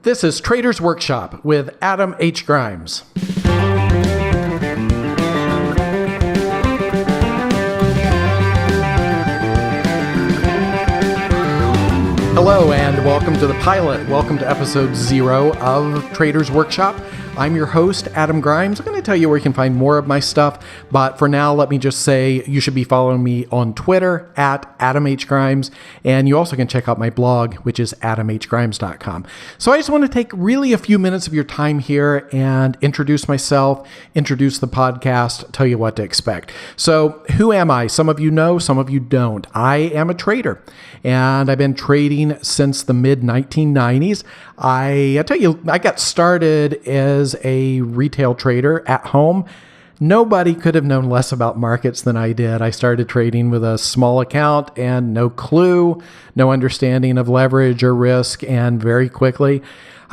This is Trader's Workshop with Adam H. Grimes. Hello and welcome to the pilot. Welcome to episode 0 of Trader's Workshop. I'm your host, Adam Grimes. I'm going to tell you where you can find more of my stuff, but for now, let me just say you should be following me on Twitter at Adam H. Grimes, and you also can check out my blog, which is adamhgrimes.com. So I just want to take really a few minutes of your time here and introduce myself, introduce the podcast, tell you what to expect. So who am I? Some of you know, some of you don't. I am a trader, and I've been trading since the mid-1990s. I tell you, I got started as a retail trader at home. Nobody could have known less about markets than I did. I started trading with a small account and no clue, no understanding of leverage or risk, and very quickly,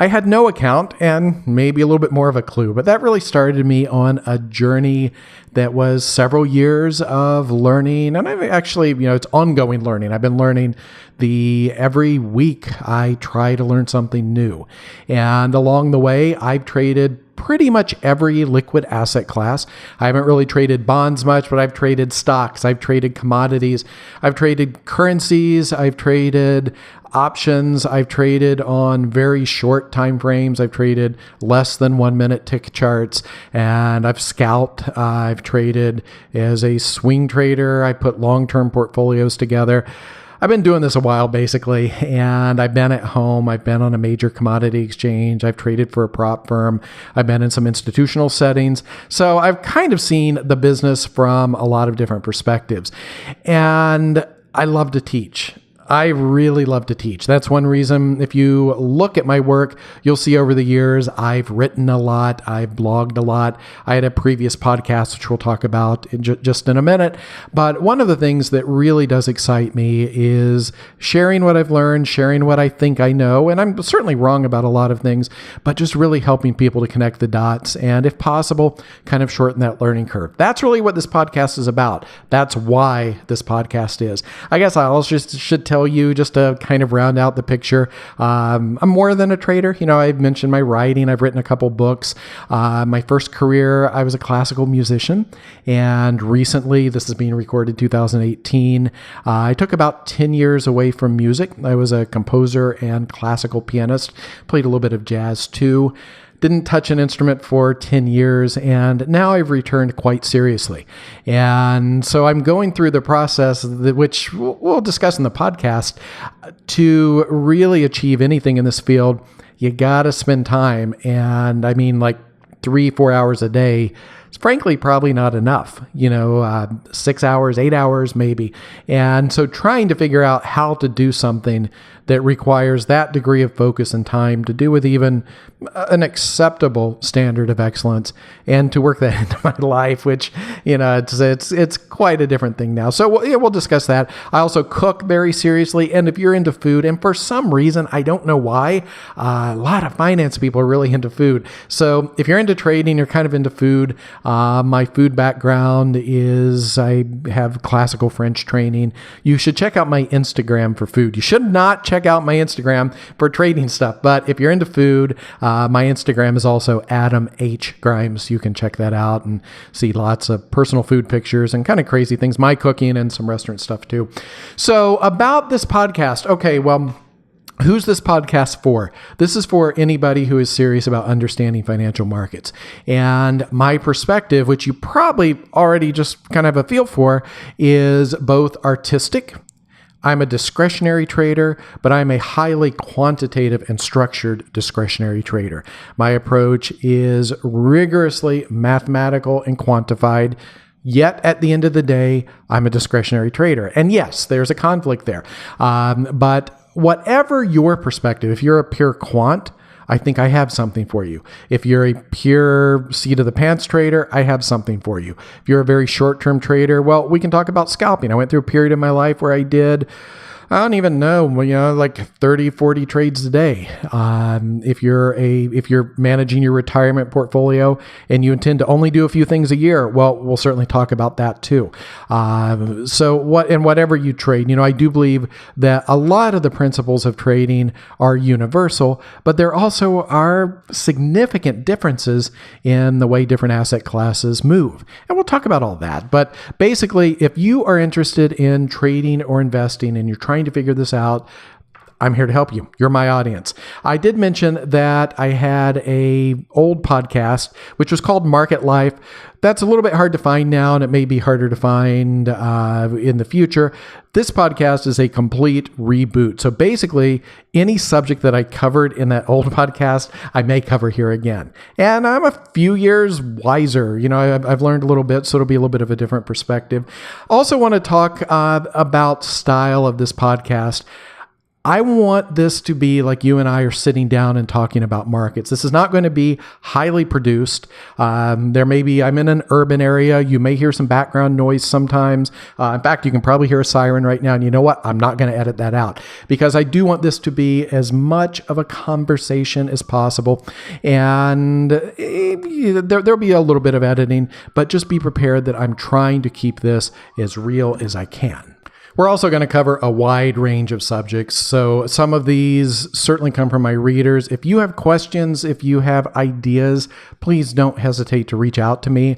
I had no account and maybe a little bit more of a clue, but that really started me on a journey that was several years of learning. And I've actually, it's ongoing learning. I've been learning every week I try to learn something new. And along the way, I've traded pretty much every liquid asset class. I haven't really traded bonds much, but I've traded stocks. I've traded commodities. I've traded currencies. I've traded options. I've traded on very short time frames. I've traded less than 1 minute tick charts, and I've scalped. I've traded as a swing trader. I put long-term portfolios together. I've been doing this a while, basically, and I've been at home. I've been on a major commodity exchange. I've traded for a prop firm. I've been in some institutional settings. So I've kind of seen the business from a lot of different perspectives. And I love to teach. I really love to teach. That's one reason. If you look at my work, you'll see over the years, I've written a lot. I've blogged a lot. I had a previous podcast, which we'll talk about just in a minute. But one of the things that really does excite me is sharing what I've learned, sharing what I think I know. And I'm certainly wrong about a lot of things, but just really helping people to connect the dots. And if possible, kind of shorten that learning curve. That's really what this podcast is about. That's why this podcast is. I guess I also should tell you, just to kind of round out the picture, I'm more than a trader. I've mentioned my writing. I've written a couple books. My first career, I was a classical musician, and recently, this is being recorded 2018, I took about 10 years away from music. I was a composer and classical pianist, played a little bit of jazz too. Didn't touch an instrument for 10 years, and now I've returned quite seriously. And so I'm going through the process, which we'll discuss in the podcast. To really achieve anything in this field, you got to spend time. And I mean, like 3-4 hours a day. It's frankly probably not enough, 6 hours, 8 hours maybe. And so trying to figure out how to do something that requires that degree of focus and time to do with even an acceptable standard of excellence, and to work that into my life, which, it's quite a different thing now. So we'll discuss that. I also cook very seriously. And if you're into food, and for some reason, I don't know why, a lot of finance people are really into food. So if you're into trading, you're kind of into food. My food background is I have classical French training. You should check out my Instagram for food. You should not check out my Instagram for trading stuff, but if you're into food, my Instagram is also Adam H. Grimes. You can check that out and see lots of personal food pictures and kind of crazy things, my cooking and some restaurant stuff too. So about this podcast, okay, well, who's this podcast for? This is for anybody who is serious about understanding financial markets. And my perspective, which you probably already just kind of have a feel for, is both artistic. I'm a discretionary trader, but I'm a highly quantitative and structured discretionary trader. My approach is rigorously mathematical and quantified. Yet at the end of the day, I'm a discretionary trader. And yes, there's a conflict there. But whatever your perspective, if you're a pure quant, I think I have something for you. If you're a pure seat of the pants trader, I have something for you. If you're a very short-term trader, well, we can talk about scalping. I went through a period in my life where I did I don't even know, like 30, 40 trades a day. If you're managing your retirement portfolio and you intend to only do a few things a year, well, we'll certainly talk about that too. Whatever you trade, I do believe that a lot of the principles of trading are universal, but there also are significant differences in the way different asset classes move. And we'll talk about all that. But basically, if you are interested in trading or investing and you're trying to figure this out, I'm here to help you. You're my audience. I did mention that I had a old podcast, which was called Market Life. That's a little bit hard to find now, and it may be harder to find in the future. This podcast is a complete reboot. So basically, any subject that I covered in that old podcast, I may cover here again. And I'm a few years wiser. I've learned a little bit, so it'll be a little bit of a different perspective. Also want to talk about style of this podcast. I want this to be like you and I are sitting down and talking about markets. This is not going to be highly produced. I'm in an urban area. You may hear some background noise sometimes. In fact, you can probably hear a siren right now. And you know what? I'm not going to edit that out because I do want this to be as much of a conversation as possible. And there'll be a little bit of editing, but just be prepared that I'm trying to keep this as real as I can. We're also going to cover a wide range of subjects. So some of these certainly come from my readers. If you have questions, if you have ideas, please don't hesitate to reach out to me.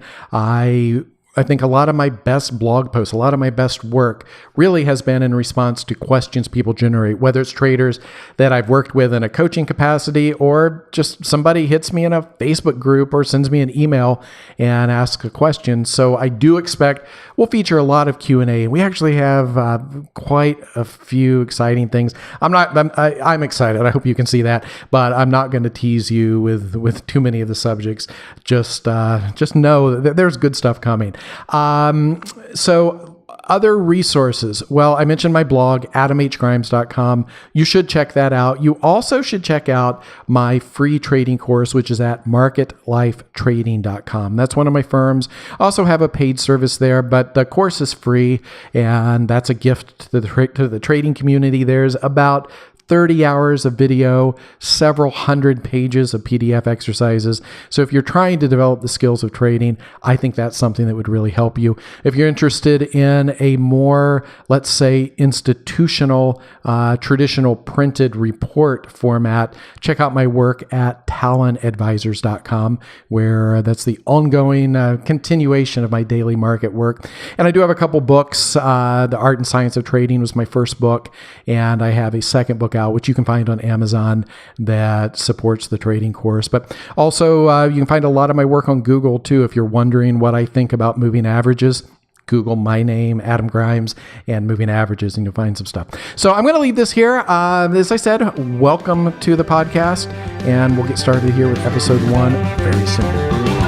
I think a lot of my best blog posts, a lot of my best work really has been in response to questions people generate, whether it's traders that I've worked with in a coaching capacity or just somebody hits me in a Facebook group or sends me an email and asks a question. So I do expect we'll feature a lot of Q&A. We actually have quite a few exciting things. I'm excited. I hope you can see that, but I'm not going to tease you with too many of the subjects. Just know that there's good stuff coming. So other resources. Well, I mentioned my blog, adamhgrimes.com. You should check that out. You also should check out my free trading course, which is at marketlifetrading.com. That's one of my firms. I also have a paid service there, but the course is free, and that's a gift to the trading community. There's about 30 hours of video, several hundred pages of PDF exercises. So if you're trying to develop the skills of trading, I think that's something that would really help you. If you're interested in a more, let's say, institutional, traditional printed report format, check out my work at talonadvisors.com, where that's the ongoing continuation of my daily market work. And I do have a couple books. The Art and Science of Trading was my first book, and I have a second book out, which you can find on Amazon, that supports the trading course. But also, you can find a lot of my work on Google too. If you're wondering what I think about moving averages, Google my name, Adam Grimes, and moving averages, and you'll find some stuff. So I'm going to leave this here. As I said, welcome to the podcast, and we'll get started here with episode 1 very soon.